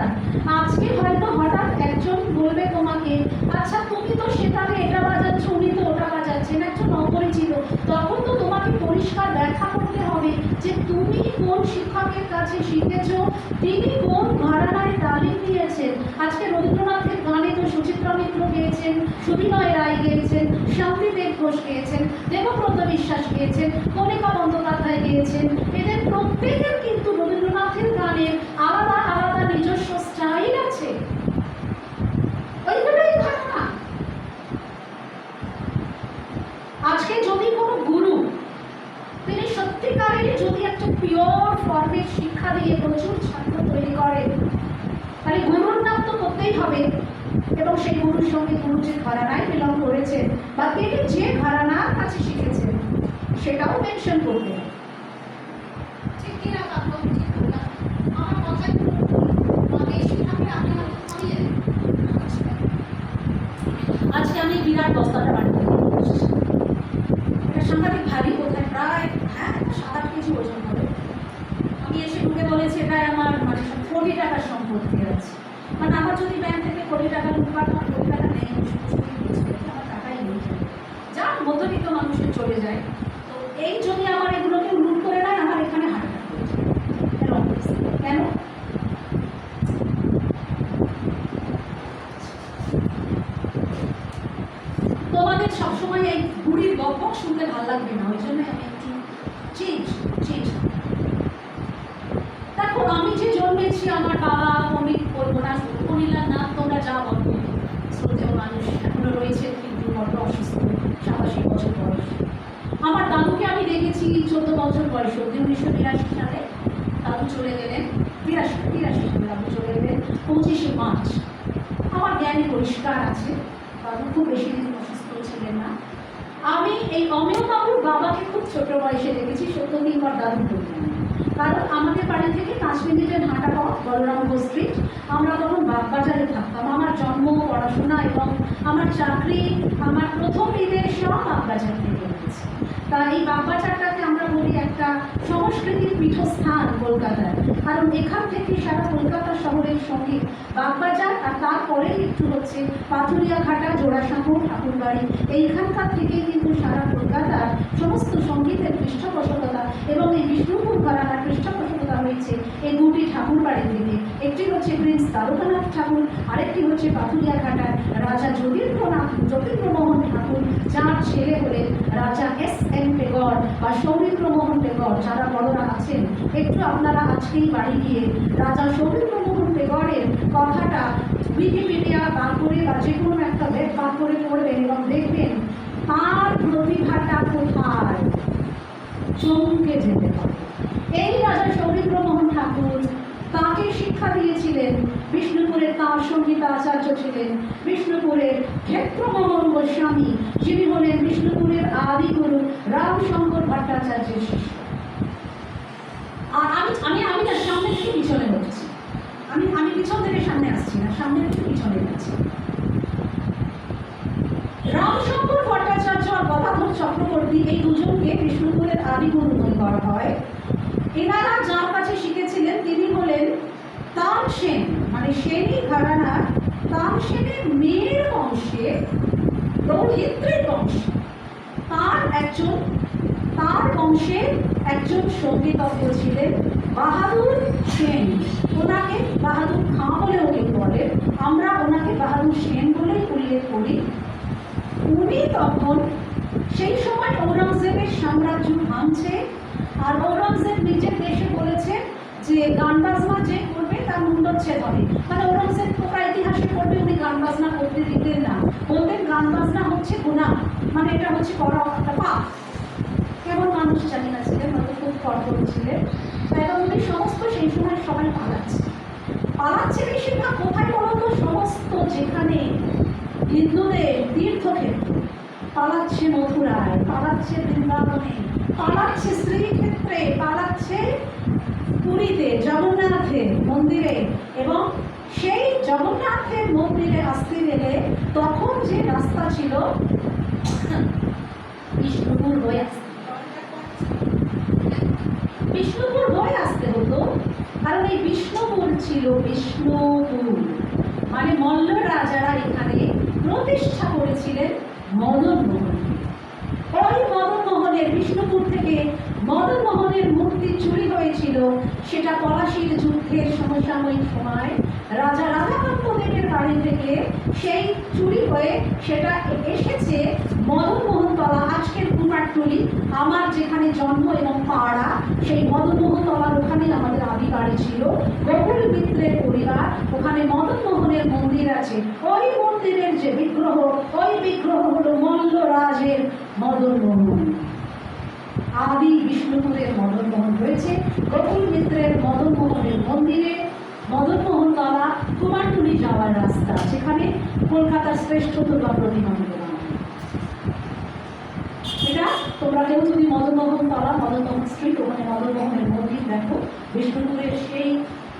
দরকার। আজকে হয়তো হঠাৎ একজন বলবে তোমাকে, আচ্ছা তুমি তো সেখানে এটা বাজাচ্ছ, উনি তো ওটা বাজাচ্ছেন, একজন অপরিচিত, তখন তো তোমাকে পরিষ্কার ব্যাখ্যা করতে হবে যে তুমি কোন শিক্ষকের কাছে শিখেছ, তিনি কোন ঘরানায় তালিম দিয়েছেন। আজকে রবীন্দ্রনাথের গানে তো সুচিত্রা মিত্র গেয়েছেন, সুবিনয় রায় গেয়েছেন, শান্তিদেব ঘোষ গেয়েছেন, দেবব্রত বিশ্বাস গেয়েছেন, কণিকা বন্দ্যোপাধ্যায় গেয়েছেন। এদের প্রত্যেকের কিন্তু রবীন্দ্রনাথের গানের আলাদা আলাদা নিজস্ব স্টাইল আছে। ওইগুলোই ঘটনা। আজকে যদি কোনো গুরু তিনি সত্যিকারেরই যদি একটা পিওর ফর্মের শিক্ষা দিয়ে প্রচুর ছাত্র তৈরি করেন, তাহলে গুরুর নাম তো করতেই হবে, এবং সেই গুরুর সঙ্গে গুরু যে ঘরানায় বিলং করেছেন বা তিনি যে ঘরানার কাছে শিখেছেন সেটাও মেনশন করতে হবে। ঠিক কিনা? আমার কথায় আজকে আমি বিরাট বস্তাটা বাড়িতে এটা সাংঘাতিক ভারী, কোথায় প্রায় 7-8 কেজি ওজন হবে। আমি এসে ঢুকে বলেছি এটাই আমার মানে কোটি টাকার সম্পত্তি আছে, মানে আমার যদি ব্যাংক থেকে কোটি টাকা লুটপাট হয়, কোটি টাকা নেই, আমার টাকাই নেই, যা মধ্যবিত্ত মানুষের চলে যায়। তো এই যদি আমার এগুলোকে লুট করে নেয়, আমার এখানে হার্ট অ্যাটাক হয়ে যায়। কেন? তোমাদের সবসময় এই বুড়ির বকবক শুনতে ভালো লাগবে না, ওই জন্য আমি একটু চেঞ্জ। দেখো, আমি যে জন্মেছি, আমার বাবা অমিত বলবো না, অনিলার নাম তোমরা যা বলবো, শ্রদ্ধেয় মানুষ এখনো রয়েছেন কিন্তু বড্ড অসুস্থ, 87 বছর বয়স। আমার দাদুকে আমি দেখেছি 14 বছর বয়স অব্দি। 1982 সালে দাদু চলে গেলেন, 83 সালে দাদু চলে গেলেন 25শে মার্চ। আমার জ্ঞানী পরিষ্কার আছে, দাদু খুব বেশি দিন অসুস্থ ছিলেন না। আমি এই অমেয় বাবুর বাবাকে খুব ছোট বয়সে দেখেছি, 17 পর দাদু বললেন, কারণ আমাদের বাড়ি থেকে 5 মিনিটের হাঁটা পথ বলরামপুর স্ট্রিট। আমরা তখন বাগবাজারে থাকতাম। আমার জন্ম, পড়াশোনা এবং আমার চাকরি, আমার প্রথম বিদেশ সব বাগবাজার থেকে হয়েছে। তা এই বাগবাজারটাকে আমরা বলি একটা সংস্কৃতির পীঠস্থান কলকাতার, কারণ এখান থেকে সারা কলকাতা শহরের সঙ্গে বাগবাজার, আর তারপরে একটু হচ্ছে পাথুরিয়াঘাটা, জোড়াসাঁকো, ঠাকুরবাড়ি, এইখানকার থেকে কিন্তু সারা কলকাতার সমস্ত সঙ্গীতের পৃষ্ঠপোষকতা এবং এই বিষ্ণুপুর ঘরানার পৃষ্ঠপোষকতা হয়েছে এই দুটি ঠাকুরবাড়ি থেকে। একটি হচ্ছে প্রিন্স দ্বারকানাথ ঠাকুর, আরেকটি হচ্ছে পাথুরিয়াঘাটার রাজা যতীন্দ্রমোহন ঠাকুর, যার ছেলে হলেন রাজা S.N. পেগড় বা সৌমিত্রমোহন পেগড়। যারা বড়রা আছেন, একটু আপনারা আজকেই বাড়ি গিয়ে রাজা সৌমিত্রমোহন পেগড়ের কথাটা উইকিপিডিয়া বার করে বা যে কোনো একটা ওয়েব বার করে পড়বেন এবং দেখবেন তার প্রতিভাটা কোথায়, চমকে যেতে হবে। এই রাজা সৌমিত্রমোহন ঠাকুর, তাকে শিক্ষা দিয়েছিলেন বিষ্ণুপুরের তাঁর সঙ্গীত আচার্য ছিলেন বিষ্ণুপুরের ক্ষেত্রমোহন গোস্বামী, যিনি হলেন বিষ্ণুপুরের আদিগুরু রামশঙ্কর ভট্টাচার্যের শিষ্য। আর আমি আমি না সামনে থেকে পিছনে হচ্ছি, আমি পিছন থেকে সামনে আসছি না, সামনে থেকে পিছনে যাচ্ছি। রামশঙ্কর ভট্টাচার্য আর গদাধর চক্রবর্তী, এই দুজনকে বিষ্ণুপুরের আদিগুরু মনে করা হয়। এনারা যার কাছে শিখেছিলেন তিনি হলেন তানসেন, মানে সেনী ঘরানার তানসেনের মেয়ের বংশে, রৌহিত্রের বংশে তার বংশে একজন সঙ্গীতজ্ঞ ছিলেন বাহাদুর সেন। ওনাকে বাহাদুর খাঁ বলে ওকে বলে, আমরা ওনাকে বাহাদুর সেন বলেই উল্লেখ করি। উনি তখন সেই সময় ঔরঙ্গজেবের সাম্রাজ্য ভাঙছে, আর ঔরঙ্গজেব নিজের দেশে বলেছে যে গান বাজনা যে করবে তার মুন্ডচ্ছেদ হবে। মানে ঔরঙ্গজেব তোমরা ইতিহাসে পড়বে, উনি গান বাজনা করতে দিতেন না, বলতেন গান বাজনা হচ্ছে গুনাহ, মানে এটা হচ্ছে করা একটা পাপ। কেমন মানুষ জানি না ছিলেন, হয়তো খুব কঠোর ছিলেন। তাই উনি সমস্ত সেই সময় সবাই পালাচ্ছে বেশিরভাগ কোথায় বলতো, সমস্ত যেখানে হিন্দুদের তীর্থক্ষেত্র, পালাচ্ছে মথুরায়, পালাচ্ছে বৃন্দাবনে, পালাচ্ছে শ্রীক্ষেত্রে, পালাচ্ছে পুরীতে জগন্নাথের মন্দিরে। এবং সেই জগন্নাথের মন্দিরে আসতে গেলে তখন যে রাস্তা ছিল বিষ্ণুপুর হয়ে আসতে হতো। কারণ এই বিষ্ণুপুর ছিল বিষ্ণুপুর, মানে মল্ল রাজারা এখানে প্রতিষ্ঠা করেছিলেন মদন মোহন। ওই মদন মোহনের, বিষ্ণুপুর থেকে মদন মোহনের মূর্তি চুরি হয়েছিল, সেটা পলাশীর যুদ্ধের সমসাময়িক সময় রাজা রাধাকান্ত দেবের বাড়ি থেকে সেই চুরি হয়ে সেটা এসেছে মদন মোহন তলা, আজকের কুমারটুলি, আমার যেখানে জন্ম এবং পাড়া, সেই মদন মোহন তলার ওখানেই আমাদের আদি বাড়ি ছিল। গোকুল মিত্রের পরিবার, ওখানে মদন মোহনের মন্দির আছে। ওই মন্দিরের যে বিগ্রহ, ওই বিগ্রহ হলো মল্লরাজের মদন মোহন। আদি বিষ্ণুপুরের মদন মোহন রয়েছে গোকুল মিত্রের মদন মোহনের মন্দিরে। মদন মোহন তলা কুমারটুলি যাওয়ার রাস্তা, যেখানে কলকাতার শ্রেষ্ঠ দুর্গা প্রতিমা নির্মাণ। এটা তোমরা কেউ যদি মদন মোহন তলা, মদন মোহন স্ট্রিট, ওখানে মদন মোহনের মন্দির দেখো, বিষ্ণুপুরের সেই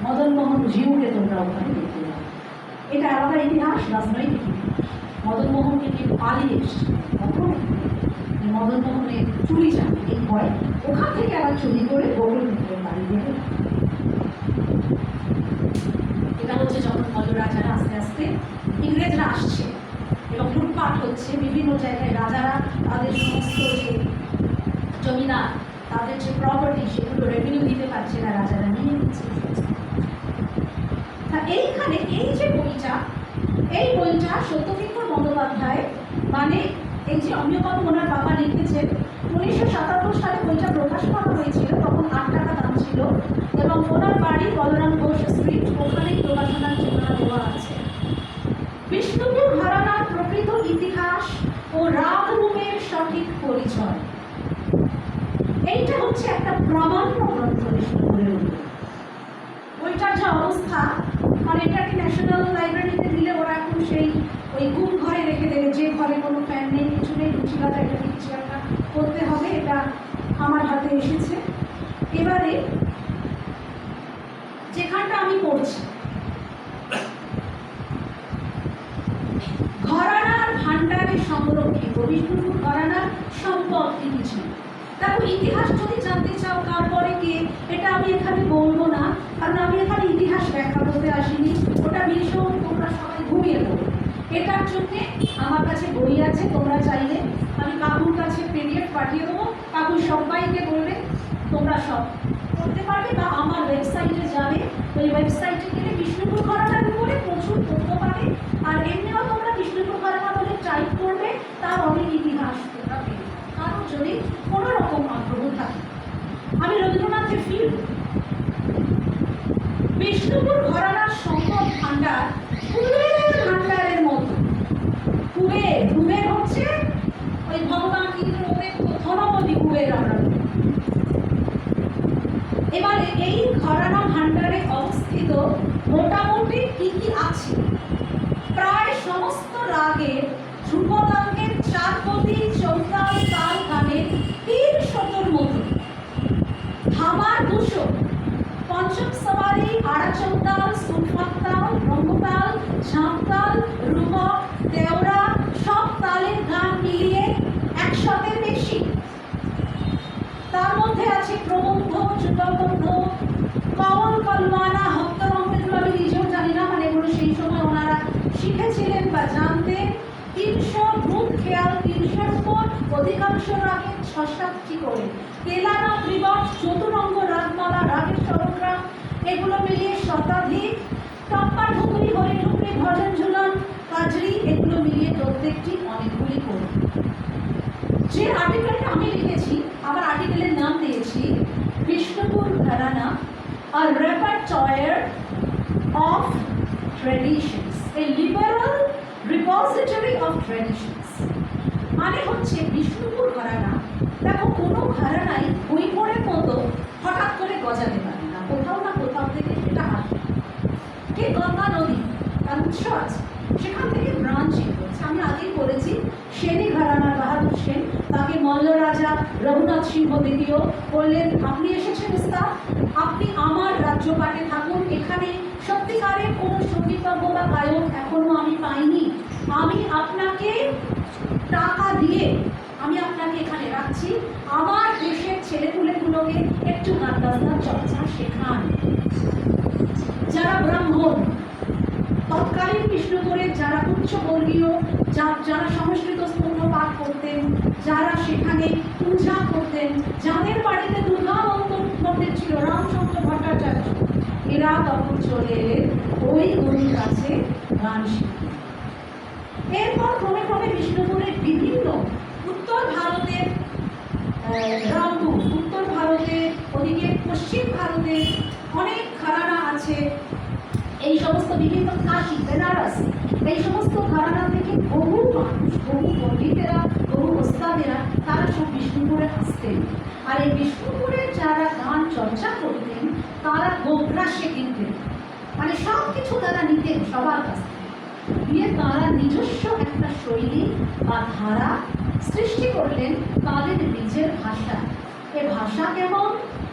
মদন মোহন জিউকে তোমরা ওখানে দেখতে পাবে। এটা আলাদা ইতিহাস, রাজনৈতিক ইতিহাস। মদন মোহনকে কি পালিয়ে এসছে তখন মদন মোহনের চুরি যাবে এই ভয়, ওখান থেকে আবার চুরি করে গোকুল মিত্রের বাড়ি দেবে। এটা হচ্ছে যখন মল্ল রাজারা আস্তে আস্তে, ইংরেজরা আসছে এবং লুটপাট হচ্ছে বিভিন্ন জায়গায়, রাজারা তাদের সমস্ত যে জমিদার, তাদের যে প্রপার্টি, সেগুলো রেভিনিউ দিতে পারছে না, রাজারা নিয়ে নিচ্ছে। তা এইখানে এই যে বইটা, এই বইটা সত্যজিৎ বন্দ্যোপাধ্যায়, মানে এই যে অমিয়বাবু ওনার বাবা লিখেছেন, 1957 সালে বইটা প্রকাশ করা হয়েছিল, তখন 8 টাকা দাম ছিল, এবং ওনার বাড়ি বলরাম ঘোষ স্ট্রিট, ওখানেই প্রকাশনার ঠিকানা দেওয়া আছে। বিষ্ণুপুর ঘরানার প্রকৃত ইতিহাস ও রাগরূপের সঠিক পরিচয়, এইটা হচ্ছে একটা প্রামাণ্য গ্রন্থ বিষ্ণুপুরের উপর। বইটার যে অবস্থা, মানে এটাকে ন্যাশনাল লাইব্রেরিতে দিলে ওরা এখন সেই ওই গুম ঘরে রেখে দেবে, যে ঘরে কোনো ফ্যান নেই, কিছু নেই, রুচিলতা এটাকে কিছু একটা করতে হবে। এটা আমার হাতে এসেছে। এবারে যেখানটা আমি পড়ছি, ঘরানার ভান্ডারে সংরক্ষিত বিষ্ণুপুর ঘরানার সম্পদ কি কিছু। দেখো, ইতিহাস যদি জানতে চাও তারপরে কে, এটা আমি এখানে বলবো না, কারণ আমি এখানে ইতিহাস ব্যাখ্যা করতে আসিনি, ওটা ভীষণ তোমরা সবাই ঘুমিয়ে পড়ো। এটার জন্য আমার কাছে বই আছে, তোমরা চাইলে আমি কাকুর কাছে পিডিএফ পাঠিয়ে দেবো, কাকু সবাইকে বলবে তোমরা সব করতে পারবে, বা আমার ওয়েবসাইটে যাবে, ওই ওয়েবসাইটে গেলে বিষ্ণুপুর ঘরানার উপরে প্রচুর তথ্য পাবে। আর এমনিও তোমরা বিষ্ণুপুর ঘরানা বলে টাইপ করবে, তার অনেক ইতিহাস তোমরা পেয়ে, কারণ যদি কোনো রকম আগ্রহ থাকে। আমি রবীন্দ্রনাথের ফিল্ড, বিষ্ণুপুর ঘরানার সম্পদ ভান্ডার কুবের ভান্ডারের মতো। কুবের হচ্ছে ওই ভগবান ইন্দ্রের ধনপতি কুবের আমরা। এবারে এই ঘরানা ভান্ডারে অবস্থিত মোটামুটি কি কি আছে, প্রায় সমস্ত রাগের, ধ্রুপদাঙ্গের, চারপতি, চৌতাল, তাল গানের 300 মতো, ধামার 200, পঞ্চম সবারি, আড়াচৌতাল, সুফাতাল, ব্রহ্মতাল, ঝাঁপতাল, রূপক, তেওরা, সব তালের গান মিলিয়ে 100-এর বেশি। তার মধ্যে আছে প্রবন্ধ, যুগলবন্ধ, কমল কলমানা, হপ্তরঙ্গ, এগুলো আমি নিজেও জানি না, মানে এগুলো সেই সময় ওনারা শিখেছিলেন বা জানতেন। 300 ভূত খেয়াল, 300-এর উপর, অধিকাংশ রাগে 6-7টি করে, তেলানা, ত্রিবট, চতুরঙ্গ, রাগমালা, রাগের সরগ্রাম, এগুলো মিলিয়ে শতাধিক। টপ্পা, ঠুকরি, হরি ঠুকরি, ভজন ঝুলন, কাজরি, এগুলো মিলিয়ে প্রত্যেকটি অনেকগুলি করে। যে আর্টিকেলটা আমি লিখেছি, আমার আর্টিকেলের নাম দিয়েছি Bishnupur ঘরানা, a repertoire of traditions, a liberal repository of traditions। মানে হচ্ছে বিষ্ণুপুর ঘরানা, দেখো কোনো ঘরানাই বই পড়ের মতো হঠাৎ করে গজাতে পারে না, কোথাও না কোথাও থেকে এটা আসে। ঠিক গঙ্গা নদী, তার উৎস আছে, সেখান থেকে ব্রাঞ্চিং হচ্ছে। আমি আগেই বলেছি, সেনী ঘরানার বাহাদুর সেন, তাকে মল্ল রাজা রঘুনাথ সিংহ দ্বিতীয় বললেন, আপনি এসেছেন উস্তাদ, আপনি আমার রাজ্যপাটে থাকুন, এখানে সত্যিকারের কোনো সঙ্গীতজ্ঞ বা গায়ক এখনো আমি পাইনি, আমি আপনাকে টাকা দিয়ে আমি আপনাকে এখানে রাখছি, আমার দেশের ছেলেপুলেগুলোকে একটু গান বাজনার চর্চা শেখান। যারা ব্রাহ্মণ, তৎকালীন বিষ্ণুপুরে যারা উচ্চবর্গীয়, যারা সংস্কৃত স্তোত্র পাঠ করতেন, যারা সেখানে পূজা করতেন, যাদের বাড়িতে দুর্গা মন্দির ছিল, রামচন্দ্র ভট্টাচার্য, এরা তখন চলে এলেন ওই গরুর কাছে গান শিখতে। এরপর ক্রমে ক্রমে বিষ্ণুপুরের বিভিন্ন উত্তর ভারতের রামপুর, উত্তর ভারতের ওদিকে পশ্চিম ভারতের অনেক ঘরানা আছে, এই সমস্ত বিভিন্ন কাশী, বেনারস, এই সমস্ত ঘরানা থেকে বহু মানুষ, বহু পণ্ডিতেরা, বহু ওস্তাদেরা তারা সব বিষ্ণুপুরে আসতেন। আর এই বিষ্ণুপুরে যারা গান চর্চা করতেন তারা গোগ্রাসে কিনতেন, মানে সব কিছু তারা নিতেন সবার কাছ থেকে, দিয়ে তারা নিজস্ব একটা শৈলী বা ধারা সৃষ্টি করলেন তাদের নিজের ভাষা। এ ভাষা কেমন?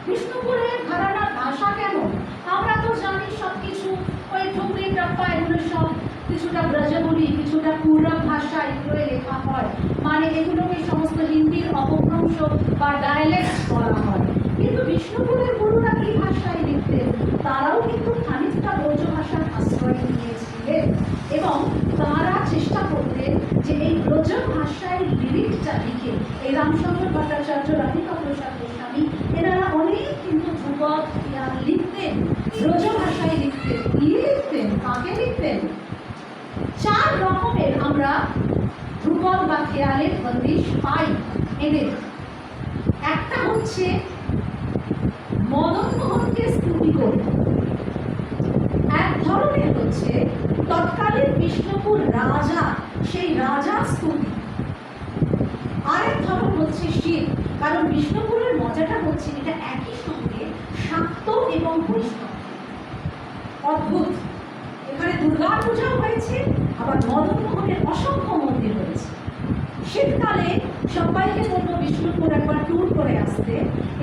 বিষ্ণুপুরের ঘরানার ভাষা কেমন? আমরা তো জানি সব কিছু ওই ঠুকরি টাপ্পা, এগুলো সব কিছুটা ব্রজবুলি, কিছুটা পূর্ব ভাষা, এগুলোই লেখা হয়, মানে এগুলোকে সমস্ত হিন্দির অপভ্রংশ বা ডায়ালেক্ট বলা হয়। কিন্তু বিষ্ণুপুরের গুরুরা কি ভাষায় লিখতেন? তারাও কিন্তু খানিকটা ব্রজ ভাষার আশ্রয় নিয়েছিলেন এবং তারা চেষ্টা করতেন যে এই ব্রজ ভাষায় লিরিকটা লিখে, এই রামচন্দ্র ভট্টাচার্য, রাধিকা প্রসাদ গোস্বামী, এনারা অনেক কিন্তু ধ্রুপদ লিখতেন, ব্রজ ভাষায় লিখতেন। কি লিখতেন? কাকে লিখতেন? 4 রকমের আমরা ধ্রুপদ বা খেয়ালের বন্দিশ পাই এদের। একটা হচ্ছে মদন মোহনকে স্তুতি করে, এক ধরনের হচ্ছে তৎকালীন বিষ্ণুপুর রাজা, সেই রাজা স্তুতি, আরেক ধরন হচ্ছে শিব। কারণ বিষ্ণুপুরের মজাটা হচ্ছে এটা একই সঙ্গে শাক্ত এবং বৈষ্ণব, অদ্ভুত। এখানে দুর্গা পূজা হয়েছে, আবার মদন মোহনের অসংখ্য মন্দির হয়েছে। শীতকালে সবাইকে বলবো বিষ্ণুপুর একবার ট্যুর করে আসতে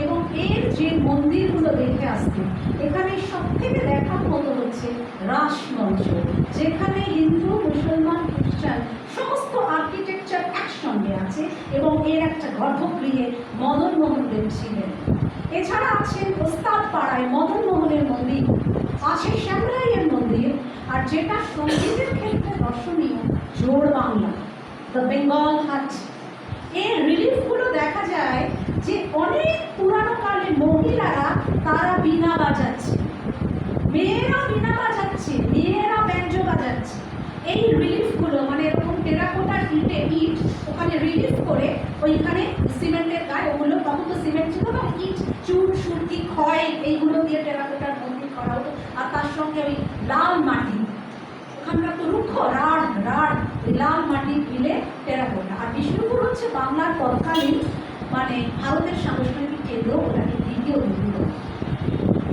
এবং এর যে মন্দিরগুলো দেখে আসতে। এখানে সব থেকে দেখার মতো হচ্ছে রাসমঞ্চ, যেখানে হিন্দু, মুসলমান, খ্রিস্টান সমস্ত আর্কিটেকচার একসঙ্গে আছে এবং এর একটা গর্ভগৃহে মদন মোহন দেব ছিলেন। এছাড়া আছেন ওস্তাদ পাড়ায় মদন মোহনের মন্দির, আছে শ্যামরাইয়ের মন্দির, আর যেটা সঙ্গীতের ক্ষেত্রে দর্শনীয় জোড় বাংলা, দ্য বেঙ্গল হাট। এর রিলিফগুলো দেখা যায় যে অনেক পুরানো কালে মহিলারা তারা বীণা বাজাচ্ছে, মেয়েরা বীণা বাজাচ্ছে, মেয়েরা ব্যঞ্জ বাজাচ্ছে। এই রিলিফগুলো মানে এরকম টেরাকোটার ইটে ইট ওখানে রিলিফ করে ওইখানে সিমেন্টের গায়ে, ওগুলো তখন তো সিমেন্ট ছিল না, ইট, চুন, সুরকি, খয়, এইগুলো দিয়ে টেরাকোটার মন্দির করা হতো। আর তার সঙ্গে ওই লাল মাটি, ওখানকার তো রুক্ষ রাড় রাড়, ওই লাল মাটি মিলে টেরাকোটা। আর বিষ্ণুপুর হচ্ছে বাংলার তৎকালীন মানে ভারতের সাংস্কৃতিক কেন্দ্র, ওটাকে দ্বিতীয় দিল্লি,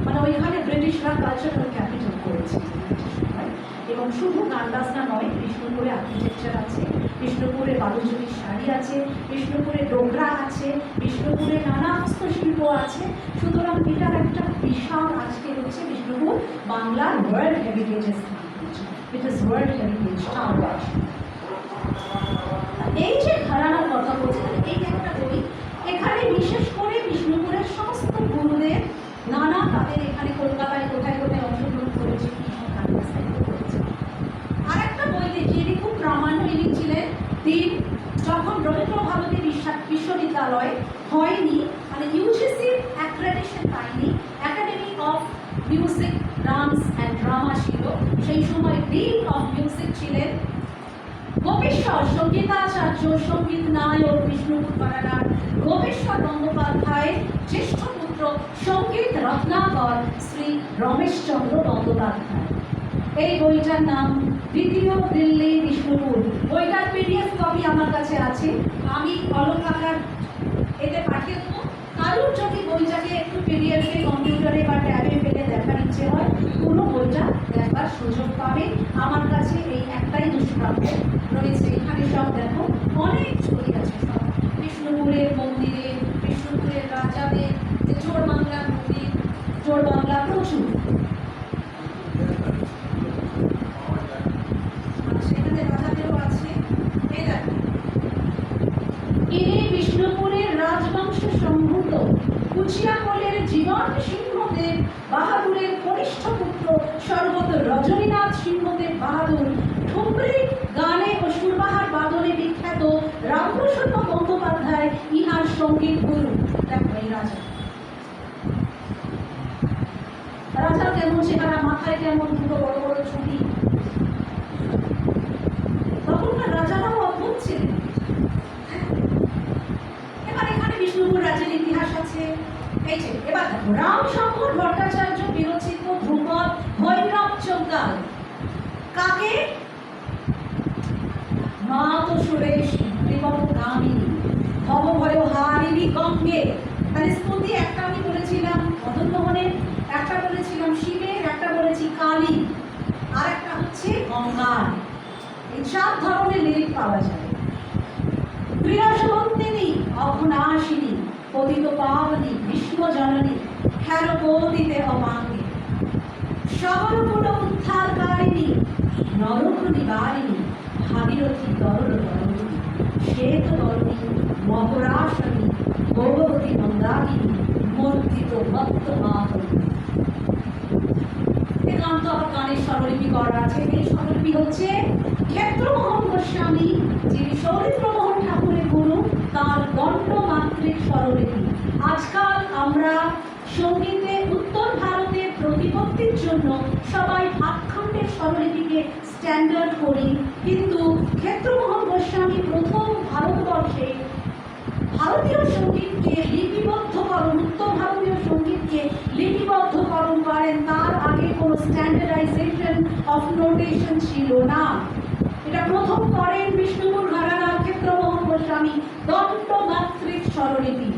মানে ওইখানে ব্রিটিশরা কালচারাল ক্যাপিটাল করেছে এবং শুধু গান্ডাসনা নয়, বিষ্ণুপুরে আর্কিটেকচার আছে, বিষ্ণুপুরে বালুচুরির শাড়ি আছে, বিষ্ণুপুরে ডোগরা আছে, বিষ্ণুপুরে নানা হস্তশিল্প আছে। সুতরাং এটার একটা বিশাল আজকে হচ্ছে বিষ্ণুপুর বাংলার ওয়ার্ল্ড হেরিটেজের স্থান হচ্ছে, it is world heritage town. এই যে ঘরানার কথা বলছি, এই একটা বই, এখানে বিশেষ করে বিষ্ণুপুরের সমস্ত গুরুদের নানা, তাদের এখানে কলকাতায় কোথায় কোথায় অংশগ্রহণ করেছে, আর একটা বই দেখি, ইনি খুব প্রামাণ্য লিখছিলেন। দিন যখন রবীন্দ্র ভারতী বিশ্ববিদ্যালয় হয়নি, মানে ইউজিসির অ্যাক্রেডিটেশন পায়নি, academy of music, dance and drama ছিল, সেই সময় ডিন অফ মিউজিক ছিলেন গোপেশ্বর সঙ্গীতাচার্য, সঙ্গীত নায়ক, বিষ্ণুপুর ঘরানার গোপেশ্বর বন্দ্যোপাধ্যায়ের জ্যেষ্ঠ পুত্র, সঙ্গীত রত্নাকর শ্রী রমেশচন্দ্র বন্দ্যোপাধ্যায়। এই বইটার নাম দ্বিতীয় দিল্লি বিষ্ণুপুর। বইটার পিডিএফ কপি আমার কাছে আছে, আমি অলক কাকার এতে পাঠিয়ে দেবো। কারোর যদি বইটাকে একটু পিডিএফে, কম্পিউটারে বা ট্যাবে পেলে দেখার ইচ্ছে হয়, পুরো বইটা দেখবার সুযোগ পাবে। আমার কাছে এই একটাই দুষ্প্রাপ্য রয়েছে, এখানে সব দেখো অনেক ছবি আছে, সব বিষ্ণুপুরের মন্দিরে, বিষ্ণুপুরের রাজাদের, যে জোড় বাংলার মন্দির, জোড় বাংলা প্রচুর, সেখানে রাজাদেরও আছে। এই দেখো, ইনি বিষ্ণুপুরের রাজবংশ সম্ভূত কুচিয়াকোলের জীবন সিংহদেব বাহাদুরের কনিষ্ঠ পুত্র নরসিংহদেব বাহাদুর, ঠুমরি গানে ও সুরবাহার বাদনে বিখ্যাত রামপ্রসন্ন বন্দ্যোপাধ্যায় ইহার সঙ্গীত গুরু। দেখো এই রাজা, রাজার কেমন চেহারা, মাথায় কেমন দুটো বড় বড় ছুটি। তখনকার রাজারাও অদ্ভুত ছিলেন। এবার এখানে বিষ্ণুপুর রাজ্যের ইতিহাস আছে। এই যে এবার দেখো, রামশঙ্কর ভট্টাচার্য বিরচিত ধ্রুপদ ভৈরব চোদ্দাল কাকে? মা তো সুরেশ ত্রিবক কামিনী ভব ভয় হারিণী গঙ্গে। তাহলে স্কুতি একটা আমি বলেছিলাম মদনমোহনের, একটা বলেছিলাম শিবের, একটা বলেছি কালী, আর একটা হচ্ছে গঙ্গার। এই 4 ধরনের লিরিক পাওয়া যায়। প্রিয়সবন্তিনী অঘনাশিনী পতিত পাবনী ভীষ্ম জননী হের পতিতে অমাঙ্গে সবরগুণ উদ্ধারকারিণী নরক নিবারিণী ভাগীরথী দরদ দরদী শ্বেত দরদী মহরাশনী ভগবতী মন্দাকিনী মর্দিত মত্ত মাতরী। এই গান তো আবার গানের স্বরলিপি করা আছে। এই স্বরলিপি হচ্ছে ক্ষেত্রমোহন গোস্বামী, যিনি সৌরিন্দ্রমোহন ঠাকুরের গুরু, তার দণ্ডমাত্রিক স্বরলিপি। আজকাল আমরা সঙ্গীতে উত্তর ভারতের প্রতিপত্তির জন্য সবাই ভাবখণ্ডের স্বরলিপিকে স্ট্যান্ডার্ড করি, কিন্তু ক্ষেত্রমোহন গোস্বামী প্রথম ভারতবর্ষে ভারতীয় সঙ্গীতকে লিপিবদ্ধকরণ, উত্তর ভারতীয় সঙ্গীতকে লিপিবদ্ধকরণ করেন। তার আগে কোনো স্ট্যান্ডার্ডাইজেশন অফ নোটেশন ছিল না। এটা প্রথম করেন বিষ্ণুপুর ঘরানার ক্ষেত্রমোহন গোস্বামী, দণ্ডমাত্রিক স্বরলিপি।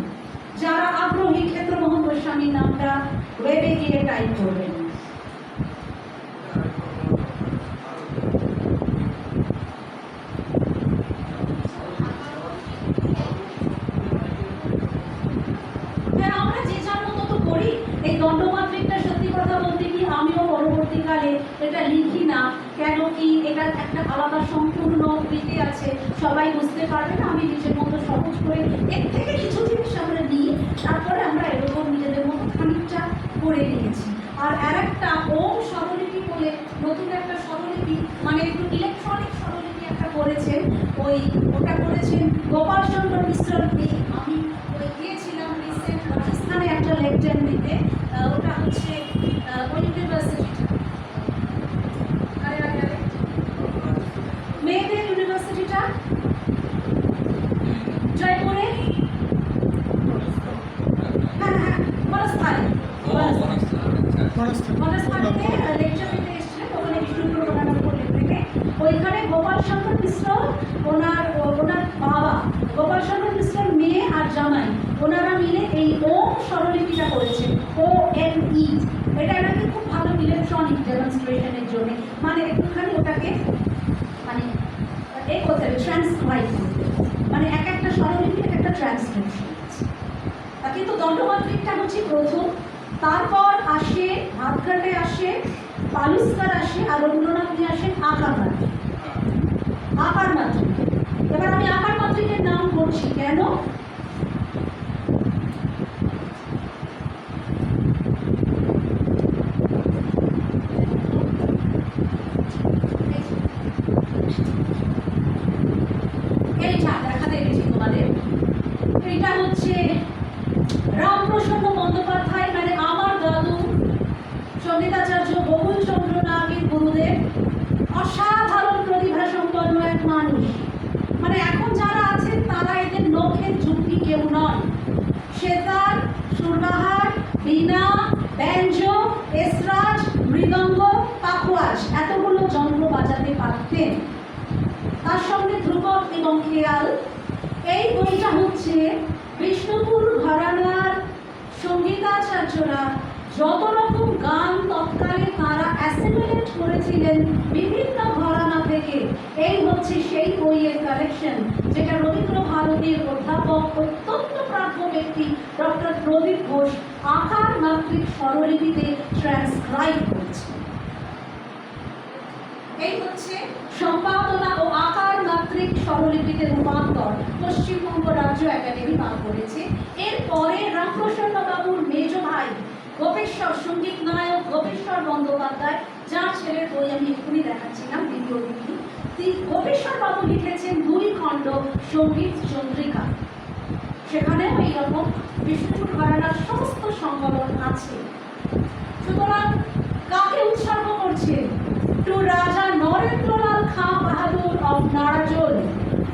যারা আগ্রহী ক্ষেত্রমোহন গোস্বামীর নামটা ওয়েবে গিয়ে টাইপ করবেন। এই দণ্ডমাত্রিকটা সত্যি কথা বলতে কি আমিও পরবর্তীকালে এটা লিখি না, কেন কি এটা একটা আলাদা সম্পূর্ণ রীতি আছে, সবাই বুঝতে পারবে না। আমি নিজের মতো সহজ করে এর থেকে কিছু জিনিস আমরা নিই, তারপরে আমরা এরকম নিজেদের মতো খানিকটা করে নিয়েছি। আর একটা ওম স্বরলিপি বলে নতুন একটা স্বরলিপি, মানে একটু ইলেকট্রনিক স্বরলিপি একটা করেছেন, ওটা করেছেন গোপাল চন্দ্র মিশ্রর মেয়ে। আমি গিয়েছিলাম রিসেন্ট রাজস্থানে একটা লেকচার দিতে, ওটা হচ্ছে ওই ইউনিভার্সিটিটা, মেয়েদের ইউনিভার্সিটিটা জয়পুরে, হ্যাঁ হ্যাঁ বনস্থানীতে লেকচার দিতে এসেছিলেন। ওখানে বিষ্ণুপুর ঘরানার থেকে ওইখানে গোপাল চন্দ্র মিশ্র, ওনার বাবা গোপাল চন্দ্র মিশ্রের মেয়ে আর জামাই, ওনারা মিলে এই ওম স্বরলিপিটা করেছেন, OME। এটা নাকি খুব ভালো ইলেকট্রনিক ডেমনস্ট্রেশনের জন্য, মানে একটুখানি ওটাকে মানে এই করতে হবে, ট্রান্সক্রাইব করতে, মানে এক একটা স্বরলিপির একটা ট্রান্সক্রিপশন আছে। কিন্তু দণ্ডমাত্রিকটা হচ্ছে প্রথম, তারপর আসে হাতঘাটে আসে, পালুস্কার আসে, আর রবীন্দ্রনাথ নিয়ে আসেন আকার মাত্রিক। আকার মাত্রিক, এবার আমি আকার মাত্রিকের নাম করছি কেন? এইটা দেখাতে গেছি তোমাদের, এইটা হচ্ছে রামপ্রসন্ন বন্দ্যোপাধ্যায়, মানে আমার দাদু সঙ্গীতাচার্য বহুল চন্দ্র নাগের গুরুদেব। অসাধারণ প্রতিভা সম্পন্ন এক মানুষ, মানে এখন যারা আছেন তারা এদের নখের যুক্তি কেউ নয়। সেতার, সুরবাহার, বীণা, ব্যঞ্জো, এসরাজ, মৃদঙ্গ, পাখোয়াজ এতগুলো যন্ত্র বাজাতে পারতেন, তার সঙ্গে ধ্রুপদ এবং খেয়াল। এই বইটা হচ্ছে বিষ্ণুপুর ঘরানার সঙ্গীতাচার্যরা যত রকম গান তৎকালে তারা অ্যাসিমিলেট করেছিলেন বিভিন্ন ঘরানা থেকে, এই হচ্ছে সেই বইয়ের কালেকশন, যেটা রবীন্দ্র ভারতীর অধ্যাপক অত্যন্ত প্রাজ্ঞ ব্যক্তি ডক্টর প্রদীপ ঘোষ আকার মাত্রিক স্বরলিপিতে ট্রান্সক্রাইব করছে। এই হচ্ছে সম্পাদনা ও আকার মাত্রিক স্বরলিপিতে রূপান্তর, পশ্চিমবঙ্গ রাজ্য একাডেমি বার করেছে। এরপরে রামপ্রসন্ন বাবুর মেজ ভাই গোপেশ্বর, সঙ্গীত নায়ক গোপেশ্বর বন্দ্যোপাধ্যায়, যার ছেলের বই আমি এক্ষুনি গোপেশ্বর বাবু লিখেছেন 2 খণ্ড সঙ্গীত চন্দ্রিকা, সেখানেও এইরকম বিষ্ণুপুর ঘরানার সমস্ত সংকলন আছে। সুতরাং কাকে উৎসর্গ করছে? টু রাজা নরেন্দ্রলাল খাঁ বাহাদুর of নারাজোল,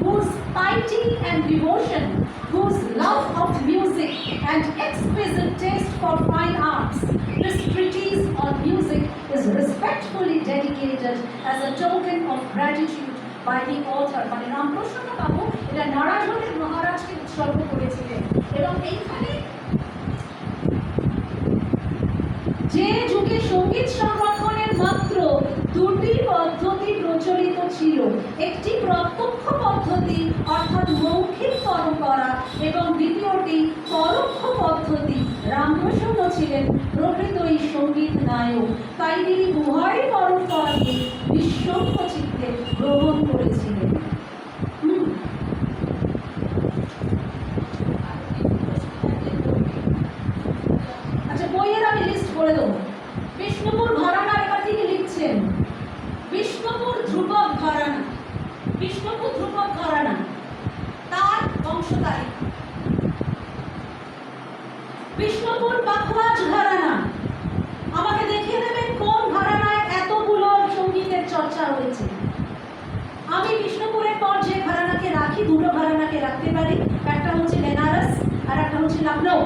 whose piety and devotion, whose love of music and exquisite taste for fine arts, this treatise on music is respectfully dedicated as a token of gratitude by the author. মানে রামপ্রসন্ন বাবু এটা নারাজোলের মহারাজকে উৎসর্গ করেছিলেন। এবং এইখানে যে যুগে সঙ্গীত সংরক্ষণের মাত্র 2টি পদ্ধতি প্রচলিত ছিল, একটি প্রত্যক্ষ পদ্ধতি অর্থাৎ মৌখিক পরম্পরা এবং দ্বিতীয়টি পরোক্ষ পদ্ধতি। রামপ্রসন্ন ছিলেন প্রকৃত এই সঙ্গীত নায়ক, তাই তিনি উভয় পরম্পরাকে নিঃসঙ্গ চিত্তে গ্রহণ করেছিলেন। আচ্ছা, বইয়ের আমি লিস্ট করে দেবো। বিষ্ণুপুর ঘরানা এবার থেকে লিখছেন বিষ্ণুপুর ধ্রুপদ ঘরানা, বিষ্ণুপুর ধ্রুপদ ঘরানা, তার বংশধারী বিষ্ণুপুর পাখওয়াজ ঘরানা। আমাকে দেখিয়ে দেবেন কোন ঘরানায় এতগুলো সঙ্গীতের চর্চা হয়েছে। আমি বিষ্ণুপুরের পর যে ঘরানাকে রাখি, 2টো ঘরানাকে রাখতে পারি, একটা হচ্ছে বেনারস আর একটা হচ্ছে লখনৌ।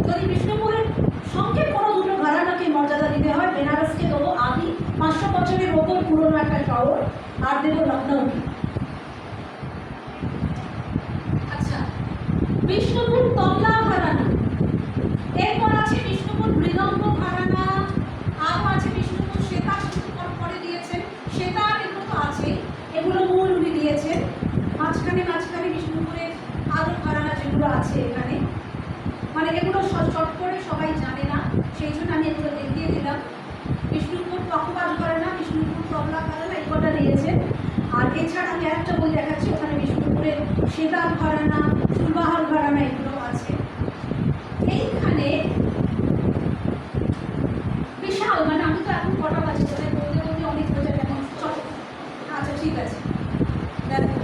যদি বিষ্ণুপুরের সঙ্গে কোনো 2টো ঘরানাকে মর্যাদা দিতে হয়, বেনারসকে দেবো আদি 500 বছরের ওপর পুরনো একটা শহর, আর দেবো লখনৌকে। আচ্ছা, বিষ্ণুপুর তবলা ঘরানা, এরপর আছে বিষ্ণুপুর মৃদঙ্গ ঘরানা, আরও আছে বিষ্ণুপুর সেতার, পরে দিয়েছেন সেতার, এগুলো তো আছে, এগুলো মূল উনি দিয়েছেন। মাঝখানে মাঝখানে বিষ্ণুপুরের আরও ঘরানা যেগুলো আছে এখানে, মানে এগুলো চট করে সবাই জানে না, সেই জন্য আমি এগুলো দেখিয়ে দিলাম। বিষ্ণুপুর পাখওয়াজ ঘরানা, বিষ্ণুপুর তবলা ঘরানা, এই কটা দিয়েছেন। আর এছাড়া আমি একটা বই দেখাচ্ছি, ওখানে বিষ্ণুপুরের সেতার ঘরানা, ফুলবাহার ঘরানা, এগুলো আছে। এইখানে বিশাল, মানে আমি তো এখন কটা বাজে বলতে বলতে অনেক হয়ে যাবে এখন। আচ্ছা ঠিক আছে, দেখো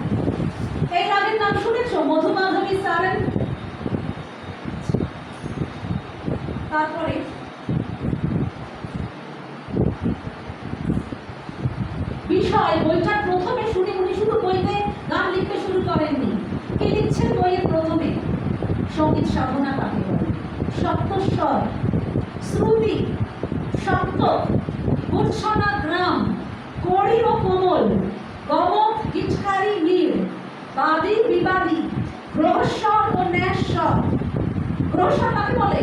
এই রাগের নাম শুনেছ? মধুমাধবী সারন। তারপরে বিষয়, বইটার প্রথমে শুনে উনি শুধু বইতে গান লিখতে শুরু করেননি। কি লিখছেন বইয়ের প্রথমে? সঙ্গীত সাধনা কাকে বলে, সপ্তস্বর, শ্রুতি, সপ্তক, মূর্ছনা, গ্রাম, কড়ি ও কোমল, গমক, গিটকারি, নীল, বাদী, বিবাদী, গ্রহস্বর ও ন্যাস্বর। গ্রহস্বর কাকে বলে?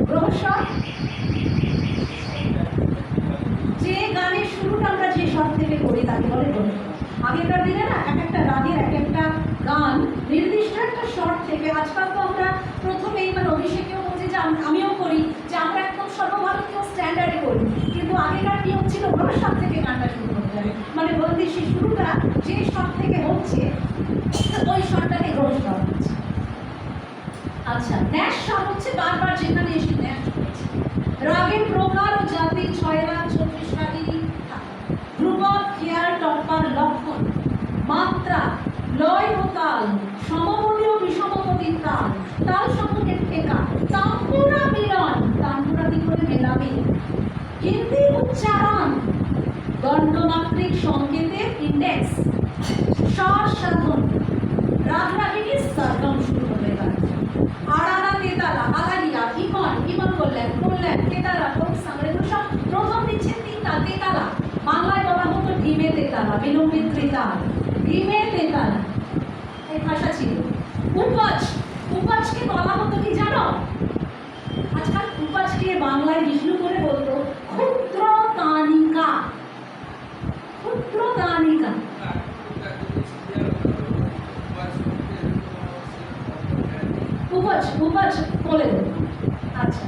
গ্রহস্বর যে গানের শুরুটা আমরা যে স্বর থেকে করি তাকে বলে গ্রহস্বর। আগেকার দিনে না এক একটা রাগের এক একটা গান নির্দিষ্ট একটা স্বর থেকে, আজকাল তো আমরা প্রথমেই মানে অভিষেকেও বলছি যে আমিও করি যে আমরা একদম সর্বভারতীয় স্ট্যান্ডার্ডে করি, কিন্তু আগেকার নিয়ম ছিল গ্রহস্বর থেকে গানটা শুরু করতে হবে, মানে বলতে সেই শুরুটা যে স্বর থেকে হচ্ছে ওই স্বরটাকে গ্রহস্বর হচ্ছে। আচ্ছা, ন্যাস স্বর হচ্ছে বারবার যেখানে এসে ন্যাস হচ্ছে। রাগের প্রকার ও জাতি 6 রাগ, 36 রাগই ধ্রুপদ, খেয়াল, টপ্পার, লক্ষণ, মাত্রা, লয় ও তাল, সমপদী ও বিষমপদী তাল, তাল সম্পর্কে ঠেকা, তাম্পুরা মিলন, তাম্পুরা কি করে মেলাবে, হিন্দি উচ্চারণ, দণ্ডমাত্রিক সংকেতের ইন্ডেক্স, স্বর সাধন, রাগ রাগিনী সরগম শুরু হবে গান। আড়ারা, তেতালা, আলারিয়া, ইমন, ইমন করলেন, তেতালা, কোক সামরে, সব প্রথম দিচ্ছেন 3 তাল। তেতালা বাংলায় বলা হতো ঢিমে তেতালা, বিলম্বিত ত্রিতাল, ঢিমে তেতালা, এই ভাষা ছিল। উপজ, উপজকে বলা হতো কি জানো? আজকাল উপজকে বাংলায় বিষ্ণু করে বলতো ক্ষুদ্র তানিকা, ক্ষুদ্র তানিকা। উপজ, উপজ বলে দেব। আচ্ছা,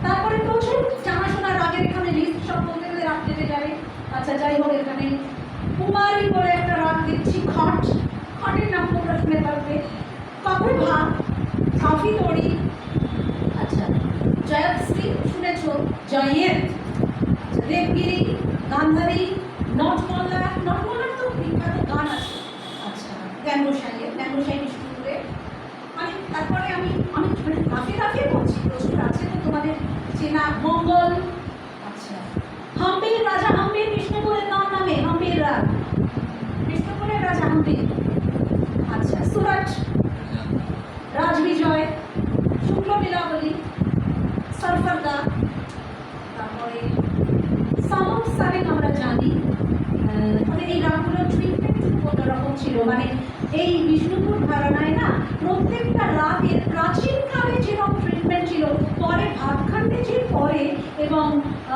তারপরে প্রচুর জানাশোনা রাগের এখানে লিস্ট সব বলতে গেলে রাগ কেটে যাবে। আচ্ছা যাই হোক, এখানে কুমারী বলে একটা রাগ দিচ্ছি, খট, খটের নাম তোমরা শুনে থাকবে, কপিভা, কাফি তড়ি। আচ্ছা, জয়শ্রী শুনেছ, জয়েত, দেবগিরি, গান্ধারী, সাউন্ড সারেন আমরা জানি, মানে এই রাগগুলোর ট্রিটমেন্ট অন্যরকম ছিল। মানে এই বিষ্ণুপুর ঘরানায় না প্রত্যেকটা রাগের প্রাচীনকালে যেরকম ট্রিটমেন্ট ছিল, পরে ভাতখণ্ডেজির পরে এবং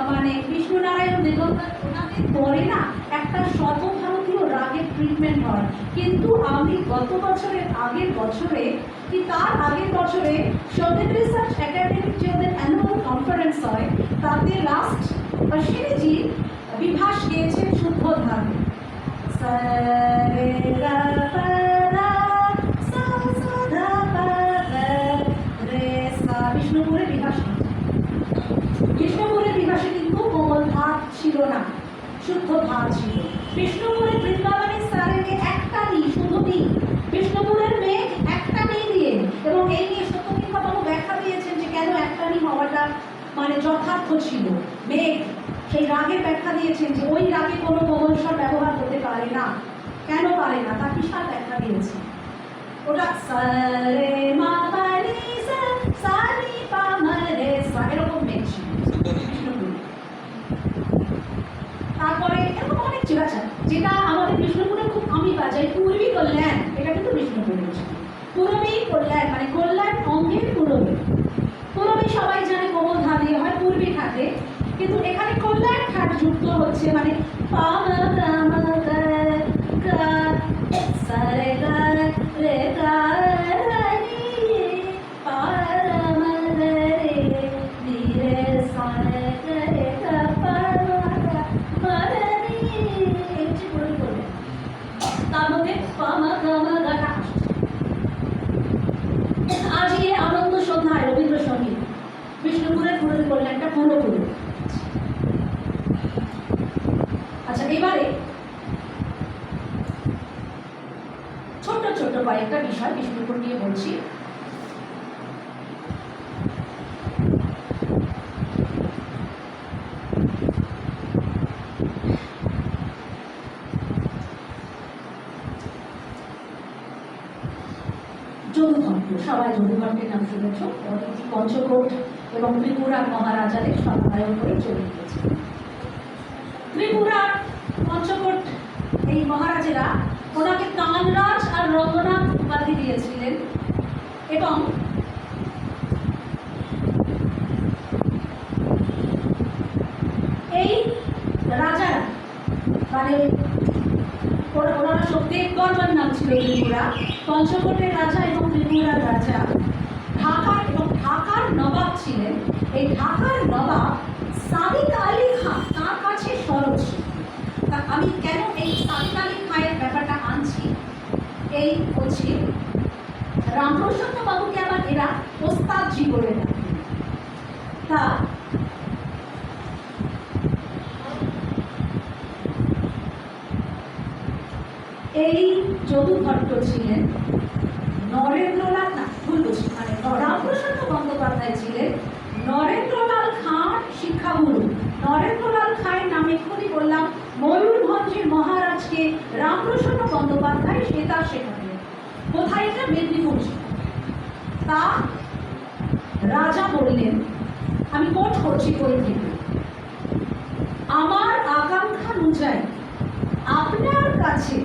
মানে বিষ্ণুনারায়ণ দেবতার ওনাদের পরে না একটা সর্বভারতীয় রাগের ট্রিটমেন্ট হয়। কিন্তু আমি গত বছরের আগের বছরে কি তার আগের বছরে সঙ্গীত রিসার্চ একাডেমির যে ওদের অ্যানুয়াল কনফারেন্স হয়, তাতে লাস্ট অশ্বিনীজি বিভাস গিয়েছেন শুদ্ধ ধারে। বিষ্ণুপুরের বিভাস, বিষ্ণুপুরের বিভাসে কিন্তু কোমল ভাত ছিল না, শুদ্ধ ভাত ছিল। বিষ্ণুপুরের বৃন্দাবনের সারেকে একটা নেই, শুধু নেই। বিষ্ণুপুরের মেঘ একটা নেই দিয়ে, এবং এই নিয়ে সত্যমিত্রা বাবু ব্যাখ্যা দিয়েছেন যে কেন একটা নেই হওয়াটা মানে যথার্থ ছিল। মেঘ সেই রাগের ব্যাখ্যা দিয়েছেন যে ওই রাগে কোনো কোমল স্বর ব্যবহার হতে পারে না। কেন পারে না তা বিশাল ব্যাখ্যা দিয়েছে। ওটা সারে মা পা রে সা সা নি পা মা রে সা এরকম মেঘ ছিল বিষ্ণুপুর। তারপরে এরকম অনেক ছিল। আচ্ছা, যেটা আমাদের বিষ্ণুপুরে খুব আমি বাজাই পূর্বী কল্যাণ, এটা কিন্তু বিষ্ণুপুরের ছিল। পূর্বী কল্যাণ মানে কল্যাণ অঙ্গের পূর্বে। পূর্বী সবাই জানে কোমল ধা দিয়ে হয়, পূর্বী থাকে, কিন্তু এখানে কল্যাণ ঠাট যুক্ত হচ্ছে, মানে পা মা গা মা গা গা সা রে গা রে গা নি পা মা রে নি রে সা রে গা পা মা রে নি এটি পুরো করে তার মধ্যে পা মা গা মা গা টা আজ এই আনন্দ সন্ধ্যায় রবীন্দ্রসঙ্গীত বিষ্ণুপুরের পুরো কল্যাণটা পুরোপুরি। আচ্ছা, এবারে ছোট্ট ছোট্ট কয়েকটা বিষয় বিষ্ণুপুর নিয়ে বলছি। যদুঘণ্ট, সবাই যদুঘণ্টের নাম শুনেছ। পঞ্চকোট এবং ত্রিপুরার মহারাজাদের সহায়ক করে চলে গিয়েছে। ত্রিপুরার পঞ্চকোট এই মহারাজেরা ওনাকে কানরাজ আর রঙ্গনাথ উপাধি দিয়েছিলেন, এবং এই রাজারা মানে ওনারা সত্যেব বর্মন নাম ছিল ত্রিপুরা, পঞ্চকোটের রাজা এবং ত্রিপুরার রাজা। ঢাকার এবং ঢাকার নবাব ছিলেন, এই ঢাকার নবাব সাদিক আলী খান, তার কাছে সরজ। তা আমি কেন এই সাদিক আলী খানের ব্যাপারটা আনছি, এই হচ্ছে রামপ্রসন্ন বাবুকে আবার এরা ওস্তাদজি করে রাখেন। তা এই যদুঘণ্ট ছিলেন নরেন্দ্রলাল, না ভুল বলছি, মানে রামপ্রসন্ন বন্দ্যোপাধ্যায় ছিলেন নরেন্দ্রলাল খান শিক্ষাগুরু। নরেন্দ্রলাল খাঁয়ের নাম এক্ষুনি বললাম, ময়ূরভঞ্জের মহারাজকে রামপ্রসন্ন বন্দ্যোপাধ্যায় সেতার শেখাতেন। কোথায় এটা? মেদিনীপুর। তা রাজা বললেন, আমি কোট করছি বই থেকে, আমার আকাঙ্ক্ষা অনুযায়ী আপনার কাছে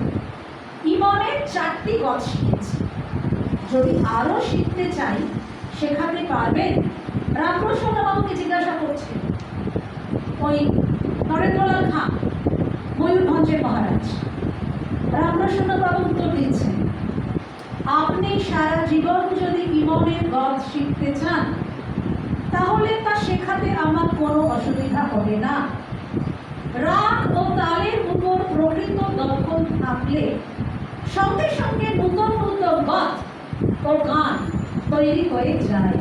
ইমনের 4টি গত শিখেছি, যদি আরো শিখতে চাই শেখাতে পারবেন? রামপ্রসন্ন বাবুকে জিজ্ঞাসা করছে ওই নরেন্দ্রলাল খান, ময়ূরভঞ্জের মহারাজ। রামপ্রসন্ন বাবু উত্তর দিচ্ছেন, আপনি সারা জীবন যদি ইমনের গত শিখতে চান তাহলে তা শেখাতে আমার কোনো অসুবিধা হবে না। রাগ ও তালের উপর প্রকৃত দখল থাকলে সঙ্গে সঙ্গে নূতন নূতন গত ও গান তৈরি হয়ে যায়।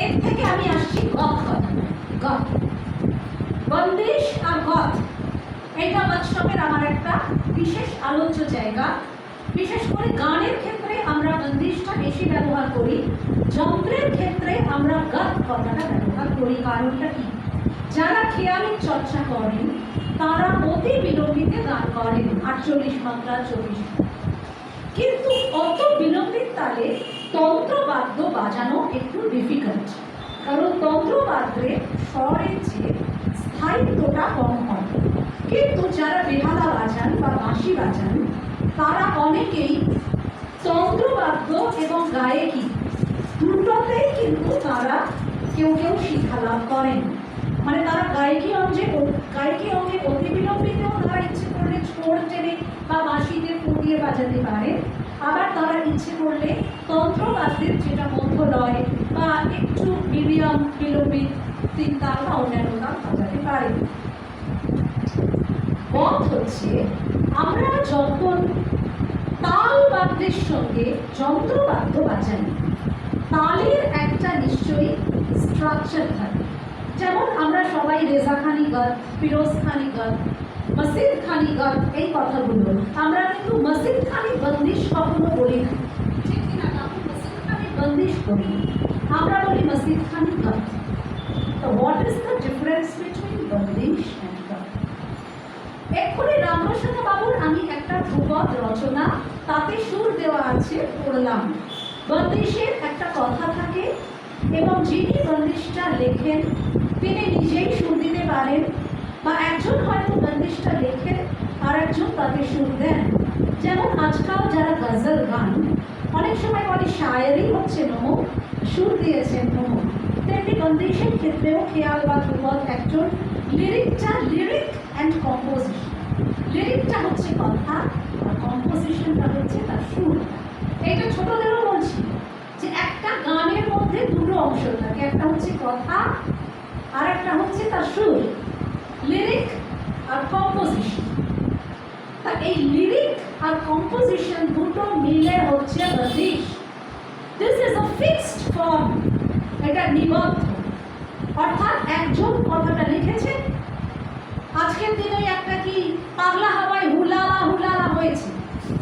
এর থেকে আমি আসছি গত কথা, গত বন্দিশ আর গত, এটা বাস্তবের আমার একটা বিশেষ আলোচ্য জায়গা। বিশেষ করে গানের ক্ষেত্রে আমরা বন্দিশটা বেশি ব্যবহার করি, যন্ত্রের ক্ষেত্রে আমরা গত কথাটা ব্যবহার করি। কারণটা কি? যারা খেয়ালের চর্চা করেন তারা অতি বিলম্বিতে গান করেন, 48 মাত্রা 24, কিন্তু অত বিলম্বিত তালে তন্ত্রবাদ্য বাজানো একটু ডিফিকাল্ট, কারণ তন্ত্রবাদ্যে স্বরের যে স্থায়িত্ব গুরুত্বটা কম হয়। কিন্তু যারা বেহালা বাজান বা বাঁশি বাজান তারা অনেকেই তন্ত্রবাদ্য এবং গায়কী দুটোতেই কিন্তু তারা কেউ কেউ শিক্ষা লাভ করেন। মানে তারা গায়কী অঙ্গে অতি বিলম্বিতেও তারা ইচ্ছে করলে ছোড় টেনে বা বাঁশিতে ফুটিয়ে বাজাতে পারে। আবার তারা ইচ্ছে করলে তন্ত্রবাদ্যের যেটা মধ্যলয় বা একটু মিডিয়াম বিলম্বিত তিন তাল বা অন্যান্য তাল বাজাতে পারে। পথ হচ্ছে আমরা যখন তাল বাদ্যের সঙ্গে যন্ত্রবাদ্য বাজাই, তালের একটা নিশ্চয়ই স্ট্রাকচার থাকে। যেমন আমরা সবাই রেজাখানি গাত, ফিরোজ খানি গাত, মসিদ খানি গাত, এই কথাগুলো আমরা কিন্তু মসিদ খানি বন্দিশ কখনো বলি না, ঠিক কিনা? আমরা মসিদ খানি বন্দিশ করি, আমরা বলি মসিদ খানি গাত। তো what is the difference between bandish and গাত? এক্ষুনি রামকৃষ্ণ বাবুর আমি একটা ধ্রুপদ রচনা, তাতে সুর দেওয়া আছে, পড়লাম। বন্দিশের একটা কথা থাকে এবং যিনি বন্দিশটা লেখেন তিনি নিজেই সুর দিতে পারেন, বা একজন হয়তো বন্দিশটা লেখেন আর একজন তাতে সুর দেন। যেমন আজকাল যারা গজল গান অনেক সময় বলে শায়েরি হচ্ছে নমো, সুর দিয়েছেন নমো, তেমনি বন্দিশের ক্ষেত্রেও খেয়াল বা ধ্রুপদ একজন লিরিক অ্যান্ড কম্পোজিশন। লিরিকটা হচ্ছে কথা আর কম্পোজিশনটা হচ্ছে তার সুর। এটা ছোটদেরও বলছি যে একটা গানের মধ্যে দুটো অংশ থাকে, একটা হচ্ছে কথা আর একটা হচ্ছে তার সুর, লিরিক আর কম্পোজিশন। তা এই লিরিক আর কম্পোজিশন দুটো মিলে হচ্ছে bandish. This is a fixed form, এটা নিবদ্ধ, অর্থাৎ একজন কথাটা লিখেছে। আজকের দিনে একটা কি পাগলা হাওয়ায় হুলালা হুলালা হয়েছে,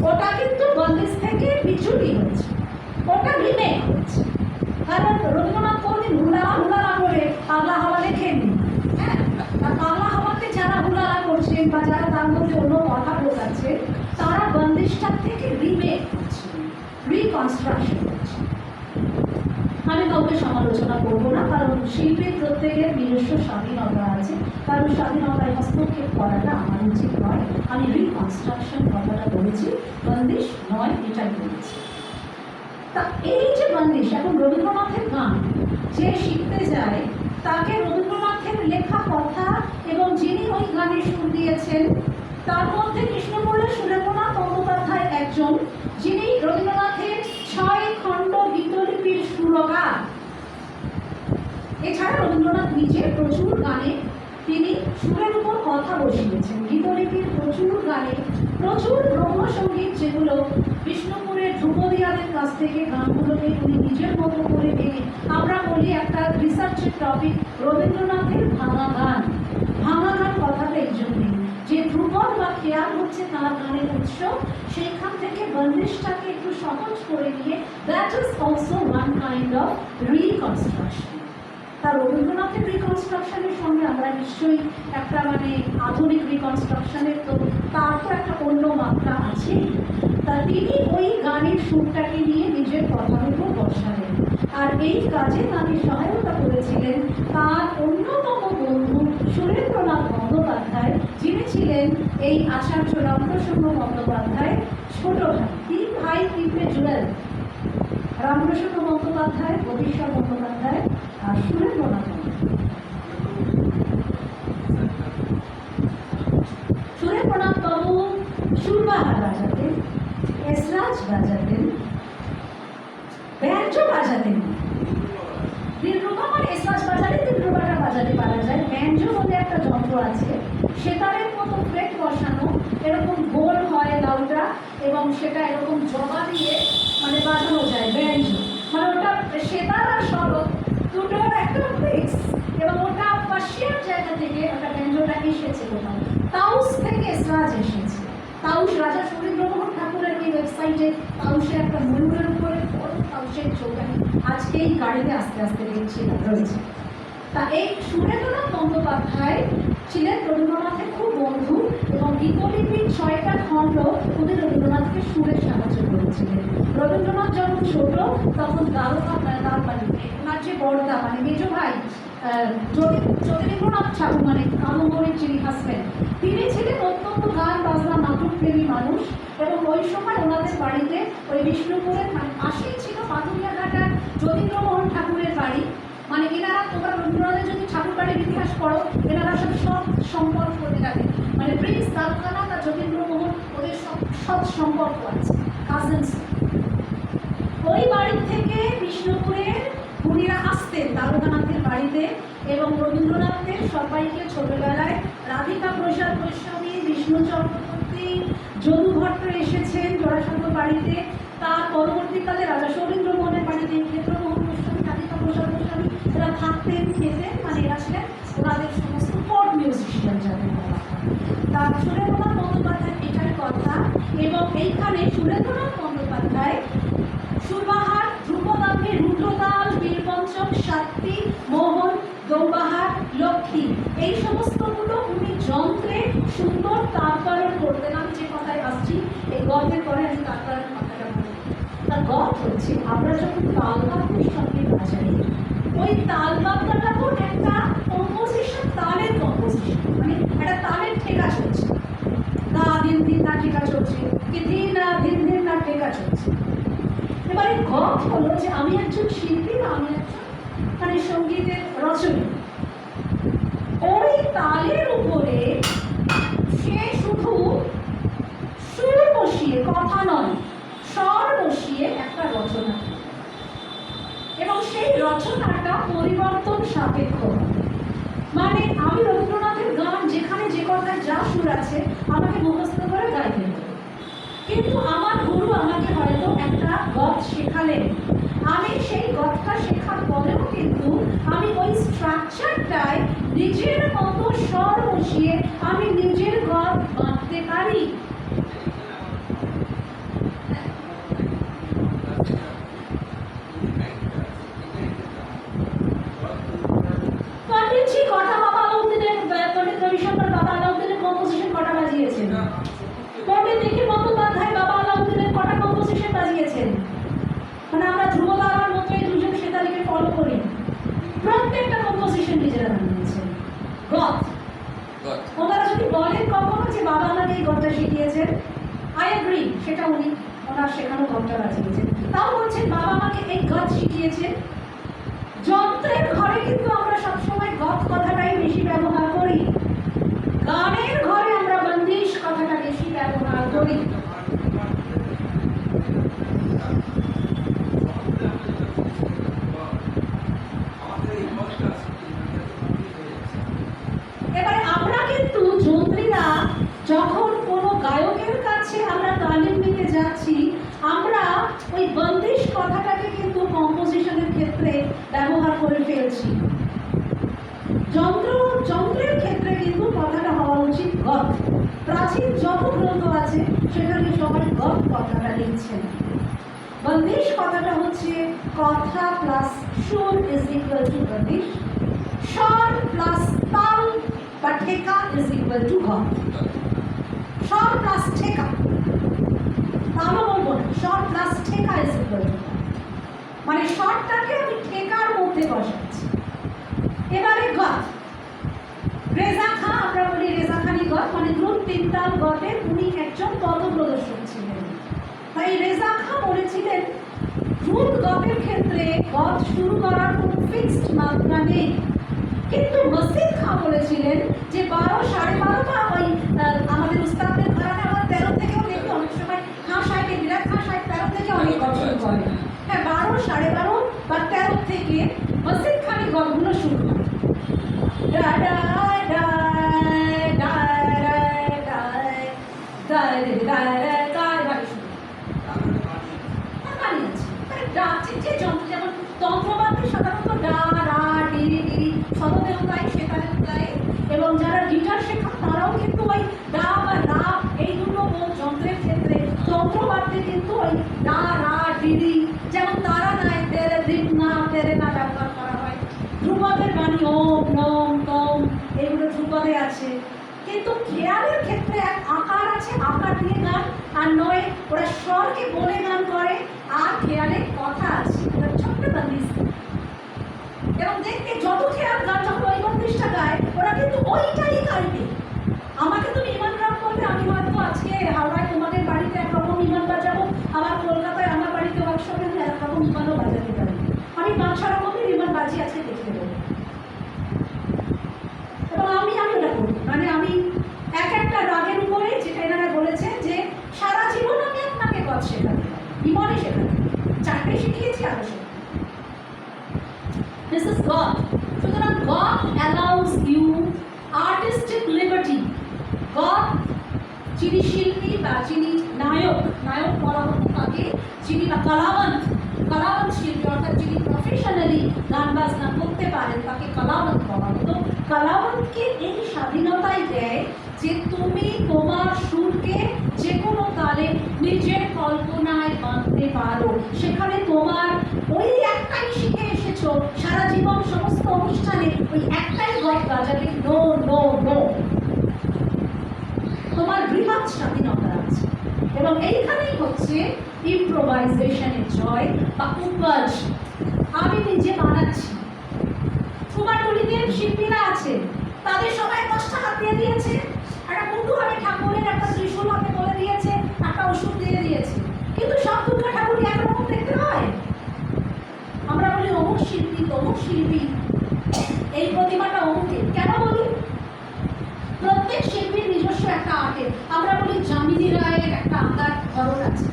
ওটা কিন্তু বন্দিশ থেকে বিচ্যুতি হয়েছে, ওটা রিমেক হয়েছে। কারণ রবীন্দ্রনাথ কোনদিন হুলালা হুলালা করে পাগলা হাওয়া লেখেননি। হ্যাঁ, পাগলা হাওয়াতে যারা হুলালা করছেন বা যারা তার মধ্যে অন্য কথা বোঝাচ্ছে তারা বন্দিশটার থেকে রিমেক করছে, রিকনস্ট্রাকশন করছে। আমি কাউকে সমালোচনা করবো না, কারণ শিল্পীর প্রত্যেকের নিজস্ব স্বাধীনতা আছে, কারণ স্বাধীনতায় হস্তক্ষেপ করাটা আমার উচিত নয়। আমি রিকনস্ট্রাকশন কথাটা বলেছি, বন্দিশ নয়, এটাই বলেছি। তা এই যে বন্দিশ, এখন রবীন্দ্রনাথের গান যে শিখতে যায় তাকে রবীন্দ্রনাথের লেখা কথা এবং যিনি ওই গানে সুর দিয়েছেন তার মধ্যে কৃষ্ণমূল্যের সুরেন্দ্রনাথ বন্দ্যোপাধ্যায় একজন, যিনি রবীন্দ্রনাথের 6 খণ্ড গীতলিপির সুরকার। এছাড়া রবীন্দ্রনাথ নিজে প্রচুর গানে তিনি সুরের উপর কথা বসিয়েছেন। গীতলিপির প্রচুর গানে প্রচুর ব্রহ্মসঙ্গীত, যেগুলো বিষ্ণুপুরের ধ্রুপদিয়াদের কাছ থেকে গানগুলোকে উনি নিজের মতো করে নিয়ে, আমরা বলি একটা রিসার্চের টপিক রবীন্দ্রনাথের ভাঙা গান। ভাঙা গান কথাটা এই জন্যই যে ধ্রুপদ বা খেয়াল হচ্ছে তার গানের উৎস, সেইখান থেকে বন্দিশটাকে একটু সহজ করে নিয়ে that is also one kind of reconstruction. তার রবীন্দ্রনাথের রিকনস্ট্রাকশনের সঙ্গে আমরা নিশ্চয়ই একটা মানে আধুনিক রিকনস্ট্রাকশনের তো তার তো একটা অন্য মাত্রা আছে। তা তিনি ওই গানের সুরটাকে নিয়ে নিজের কথার উপর বসালেন, আর এই কাজে তাকে সহায়তা করেছিলেন তার অন্যতম বন্ধু সুরেন্দ্রনাথ বন্দ্যোপাধ্যায়, যিনি ছিলেন এই আচার্য রামপ্রসন্ন বন্দ্যোপাধ্যায় ছোট ভাই। 3 ভাই 3 জুয়েল, রামপ্রসন্ন বন্দ্যোপাধ্যায়, ভবিষ্যৎ বন্দ্যোপাধ্যায় আর সুরেন্দ্রনাথ বন্দ্যোপাধ্যায়। সুরেন্দ্রনাথ বাবু সুরবাহার বাজাতেন, এসরাজ বাজাতেন, ব্যাঞ্জো বাজাতেন। দিলরুবা মানে এসরাজ বাজালে দিলরুবাটা বাজাতে পারা যায়। ব্যাঞ্জো বলে একটা যন্ত্র আছে, সেতারের মতো ফ্রেট বসানো, এরকম গোল হয় লাউটা এবং সেটা এরকম জবা দিয়ে মানে বাজানো যায়। ব্যাঞ্জো মানে ওটা সেতার আর শরৎ দুটোর একটা মিক্স, এবং ওটা পার্সিয়ান জায়গা থেকে ওটা ব্যাঞ্জোটা এসেছে কোথাও, তাউস থেকে এসরাজ এসেছে। তাউস রাজা সুরেন্দ্রনাথ ঠাকুরের এই ওয়েবসাইটে তাউসে একটা ময়ূরের উপরে তাউসের ছবি আজকে এই গাড়িতে আস্তে আস্তে দেখছি রয়েছে। তা এই সুরেন্দ্রনাথ বন্দ্যোপাধ্যায় ছিলেন রবীন্দ্রনাথের খুব বন্ধু, এবং গীতলিপির 6টা খণ্ড উনি রবীন্দ্রনাথকে সুরের সাহায্য করেছিলেন। রবীন্দ্রনাথ যখন ছোট তখন ওনার যে বড়দা মানে মেজ ভাই জ্যোতিরিন্দ্রনাথ ঠাকুর মানে কামঙ্গলের যিনি হাসবেন্ড, তিনি ছিলেন অত্যন্ত গান বাজনা নাটক প্রেমী মানুষ। এবং ওই সময় ওনাদের বাড়িতে ওই বিষ্ণুপুরের পাশেই ছিল পাথুরিয়াঘাটার যতীন্দ্রমোহন ঠাকুরের বাড়ি। মানে এনারা, তোমরা রবীন্দ্রনাথের যদি ঠাকুর বাড়ির ইতিহাস পড়ো, এনারা সব সম্পর্ক করে রাখে, মানে প্রিন্স দ্বারকানাথ আর যতীন্দ্রমোহন ওদের সব সম্পর্ক আছে, কাজিনস। ওই বাড়ি থেকে বিষ্ণুপুরের বুড়িরা আসতেন দ্বারকানাথের বাড়িতে, এবং রবীন্দ্রনাথের সবাইকে ছোটবেলায় রাধিকা প্রসাদ গোস্বামী, বিষ্ণু চক্রবর্তী, যদু ভট্ট এসেছেন জোড়াসাঁকো বাড়িতে। তার পরবর্তীকালে রাজা সৌরেন্দ্রমোহনের বাড়িতে ক্ষেত্রমোহন গোস্বামী, রাধিকা প্রসাদ গোস্বামী এরা থাকতেন, খেতেন, মানে এরা ছিলেন ওনাদের সমস্ত কোর্ট মিউজিশিয়ান যাদের বলা হয়। তার সুরেন্দ্রনাথ বন্দ্যোপাধ্যায় এটাই কথা। এবং এইখানে সুরেন্দ্রনাথ বন্দ্যোপাধ্যায় সুরবাহার, ধ্রুপদাঙ্গে, রুদ্রতাল, বীরপঞ্চক, সাত্রী, মোহন, দৌবাহার, লক্ষ্মী, এই সমস্তগুলো উনি যন্ত্রে সুন্দর তালকরণ করতেন। আমি যে কথায় আসছি, এই গল্পের পরে আমি তালকরণ কথাটা বলি। তার গল্প হচ্ছে, আমরা যখন তালবাদ্যের সঙ্গে বাজাই, ওই তালবাদ্যটাও একটা কম্পোজিশন, তালের কম্পোজিশন, মানে একটা তালের ঠেকা চলছে, না দিন দিন না ঠেকা চলছে, কি দিন না দিন দিন না ঠেকা চলছে। এবারে গল্প হলো যে আমি একজন শিল্পী, আমি একজন মানে সঙ্গীতের রচনা। ওই তালের উপরে সে শুধু সুর বসিয়ে, কথা নয় স্বর বসিয়ে একটা রচনা, এবং সেই রচনাটা পরিবর্তন সাপেক্ষ। মানে আমি রবীন্দ্রনাথের গান যেখানে যে কথায় যা সুর আছে আমাকে মুখস্থ করে গাইতে হবে, কিন্তু আমার গুরু আমাকে হয়তো একটা গত শেখালেন, আমি সেই গতটা শেখার পরেও কিন্তু আমি ওই স্ট্রাকচারটায় নিজের মতো স্বর বসিয়ে আমি নিজের গত বাঁধতে পারি। পণ্ডিতজি কটা বাবা আলাউদ্দিনের, পণ্ডিত রবিশঙ্কর বাবা আলাউদ্দিনের কম্পোজিশন কটা বাজিয়েছেন? পণ্ডিত নিখিল বন্দ্যোপাধ্যায় বাবা আলাউদ্দিনের কটা কম্পোজিশন বাজিয়েছেন? মানে আমরা ধ্রুবতারার মতো এই দুজন সেতারিকে ফলো করি, প্রত্যেকটা কম্পোজিশন নিজেরা বানিয়েছেন গত। ওনারা যদি বলেন কখনো যে বাবা আমাকে এই গতটা শিখিয়েছেন, আই এগ্রি, সেটা উনি ওনার শেখানো গতটা বাজিয়েছেন। তাও বলছেন বাবা আমাকে এই গত শিখিয়েছেন। যন্ত্রের ঘরে কিন্তু আমরা সবসময় গত কথাটাই বেশি ব্যবহার করি, গানের ঘরে আমরা বন্দিশ কথাটা বেশি ব্যবহার করি। এবারে আমরা কিন্তু যন্ত্রীরা যখন কোনো গায়কের কাছে আমরা তালিম নিতে যাচ্ছি, আমরা ওই বন্দিশ কথাটাকে কিন্তু কম্পোজিশনের ক্ষেত্রে ব্যবহার করে ফেলছি। যন্ত্রের ক্ষেত্রে কিন্তু কথাটা হওয়া উচিত গত। প্রাচীন যত গ্রন্থ আছে সেখানে সবাই গত কথাটা লিখছেন। বন্দিশ কথাটা হচ্ছে কথা প্লাস সুর ইজ ইকুয়াল টু বন্দিশ, স্বর প্লাস তাল বা ঠেকা ইজ ইকুয়াল টু গত। স্বর প্লাস ঠেকা, তালও বলবো না, স্বর প্লাস ঠেকা ইজ ইকুয়াল টু, মানে স্বরটাকে আমি ঠেকার মধ্যে বসাচ্ছি। এবারে গত, রেজা খাঁ, আমরা বলি রেজা খানি গত, মানে দ্রুত তিনতাল গতের উনি একজন পথপ্রদর্শক ছিলেন। তাই রেজা খাঁ বলেছিলেন দ্রুত গতের ক্ষেত্রে গত শুরু করার কোনো ফিক্সড মাত্রা নেই, কিন্তু মসজিদ খাঁ বলেছিলেন যে 12, 12.5 বা ওই আমাদের উস্তাদদের ধারণা আবার 13 থেকেও দেখি অনেক সময় খাঁ সাহেব, বিরাট খাঁ সাহেব 13 থেকে অনেক গত শুরু করেন। হ্যাঁ, 12, 12.5 বা 13 থেকে মসজিদ খানি গতগুলো শুরু হয়। যেমন তন্ত্রবাদ্যে সাধারণত ডা, রা, ডিরি, ডিরি শতদেও গায়, সেতারেও গায়, এবং যারা গিটার শেখান তারাও কিন্তু ওই ডা বা রা এই দুটো যন্ত্রের ক্ষেত্রে তন্ত্রবাদ্যে কিন্তু ওই ডা, রা, ডিরি, যেমন তারা নাই তেরে দিন না তেরে না ব্যবহার করা হয়। ধ্রুপদের বাণী ওম, নম, তম, এগুলো ধ্রুপদে আছে। কিন্তু খেয়ালের ক্ষেত্রে এক আকার আছে, আকার দিয়ে গান, আর নয় ওরা স্বরকে বলে গান করে, আর খেয়ালে কথা আছে, ওরা ছোট্ট বন্দিশ। এবং দেখতে যত খেয়াল গান যখন ওই বন্দিশটা গায়, ওরা কিন্তু ওইটাই গাইবে। যিনি শিল্পী বা যিনি নায়ক, নায়ক বলা হতো তাকে, যিনি বা কলাবন্ত শিল্পী অর্থাৎ যিনি প্রফেশনালি গান বাজনা করতে পারেন তাকে কলাবন্ত বলা হতো। কলাবন্তকে এই স্বাধীনতাই দেয় যে তুমি তোমার সুরকে যে কোনো তালে নিজের কল্পনায় বাঁধতে পারো। সেখানে তোমার ওই একটাই শিখে এসেছো সারা জীবন সমস্ত অনুষ্ঠানে ওই একটাই গট বাজাবে, নো নো নো। তোমার বৃহৎ স্বাধীনতা আছে এবং এইখানেই হচ্ছে ইম্প্রোভাইজেশনের জয় বা উপজ। আমি নিজে বানাচ্ছি, কুমারটুলিতে শিল্পীরা আছে, তাদের সবাই 10 টাকা দিয়ে দিয়েছে, একটা মুন্ডু হবে ঠাকুরের, একটা ত্রিশূল হাতে বলে দিয়েছে, একটা ওষুধ দিয়ে দিয়েছে, কিন্তু সব দুর্গা ঠাকুরই একরকম দেখতে হয়। আমরা বলি অমুক শিল্পী তমুক শিল্পী, এই প্রতিমাটা অমুকের। কেন বলি? প্রত্যেক শিল্পীর নিজস্ব একটা আর্টের। আমরা বলি যামিনী রায়ের একটা আঁকার ধরন আছে।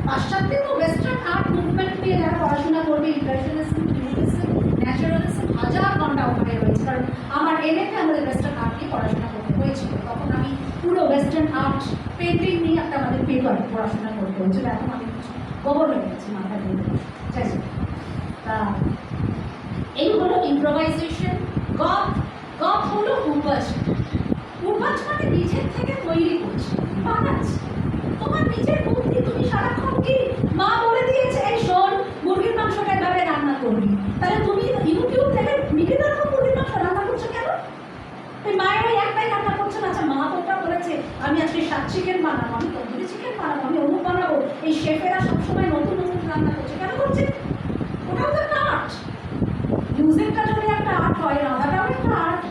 পাশ্চাত্যে তো ওয়েস্টার্ন আর্ট মুভমেন্ট নিয়ে যারা পড়াশোনা করবে, ইমপ্রেশনিজম, কিউবিজম, ন্যাচারালিজম, হাজার ঘন্টা ওখানে রয়েছে। কারণ আমার এমএতে আমাদের ওয়েস্টার্ন আর্ট নিয়ে পড়াশোনা করতে হয়েছিল, তখন আমি পুরো ওয়েস্টার্ন আর্ট পেন্টিং নিয়ে একটা আমাদের পেপার পড়াশোনা করতে হয়েছিল। এখন আমি গোবর হয়ে গেছি মাথায় দিয়ে চাইছি। তা এই হলো ইম্প্রোভাইজেশন। গপ হলো উপজ। উপজ মানে নিজের থেকে তৈরি করছি, বানাচ্ছি। তোমার নিজের বুদ্ধি, তুমি সারাক্ষণ কি মা বলে দিয়েছে এই শোন মুরগির মাংসটা এভাবে রান্না করবি, তাহলে তুমি ইউটিউব দেখে বিভিন্ন রকম মুরগির মাংস রান্না করছো কেন? ওই মায়ের ওই একটাই রান্না করছো না, আচ্ছা মা তো ওটা বলেছে আমি আজকে শাক চিকেন বানাবো, আমি তন্দুরি চিকেন বানাবো, আমি অমুক বানাবো। এই শেফেরা সবসময় নতুন নতুন রান্না করছে, কেন করছে? ওটাও তো একটা আর্ট। মিউজিকটা যদি একটা আর্ট হয়, রান্নাটাও একটা আর্ট,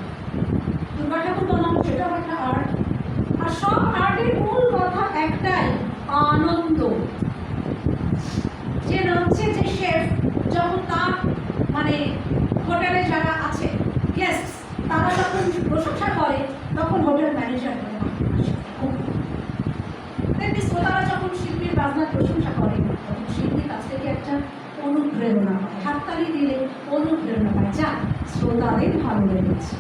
দুর্গা ঠাকুর বানাবো সেটাও একটা আর্ট। আর সব আর্টের মূল কথা একটাই, আনন্দ। যে হচ্ছে যে শেফ যখন তার মানে হোটেলে যারা আছে গেস্ট, তারা যখন প্রশংসা করে তখন হোটেল ম্যানেজার তেমনি শ্রোতারা যখন শিল্পীর বাজনার প্রশংসা করে তখন শিল্পীর কাছ থেকে একটা অনুপ্রেরণা পায়, হাততালি দিলে অনুপ্রেরণা পায়, যা শ্রোতাদের ভালো লেগেছে।